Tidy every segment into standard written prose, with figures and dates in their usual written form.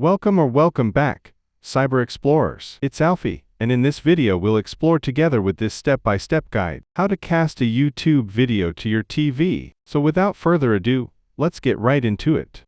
Welcome back, Cyber Explorers. It's Alfie, and in this video we'll explore together with this step-by-step guide, how to cast a YouTube video to your TV. So without further ado, let's get right into it.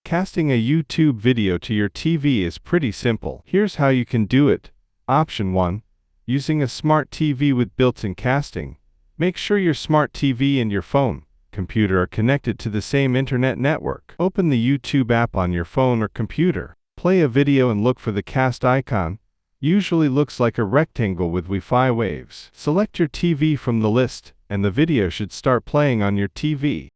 Casting a YouTube video to your TV is pretty simple. Here's how you can do it. Option 1. Using a smart TV with built-in casting. Make sure your smart TV and your phone, computer are connected to the same internet network. Open the YouTube app on your phone or computer. Play a video and look for the cast icon. Usually looks like a rectangle with Wi-Fi waves. Select your TV from the list, and the video should start playing on your TV.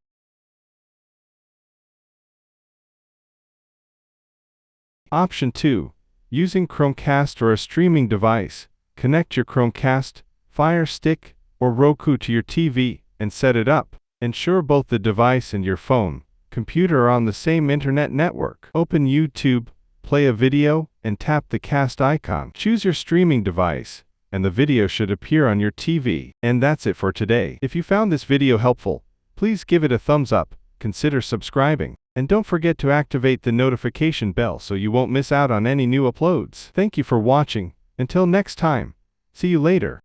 Option 2. Using Chromecast or a streaming device. Connect your Chromecast, Fire Stick, or Roku to your TV, and set it up. Ensure both the device and your phone, computer are on the same internet network. Open YouTube, play a video, and tap the cast icon. Choose your streaming device, and the video should appear on your TV. And that's it for today. If you found this video helpful, please give it a thumbs up, consider subscribing, and don't forget to activate the notification bell so you won't miss out on any new uploads. Thank you for watching. Until next time, see you later.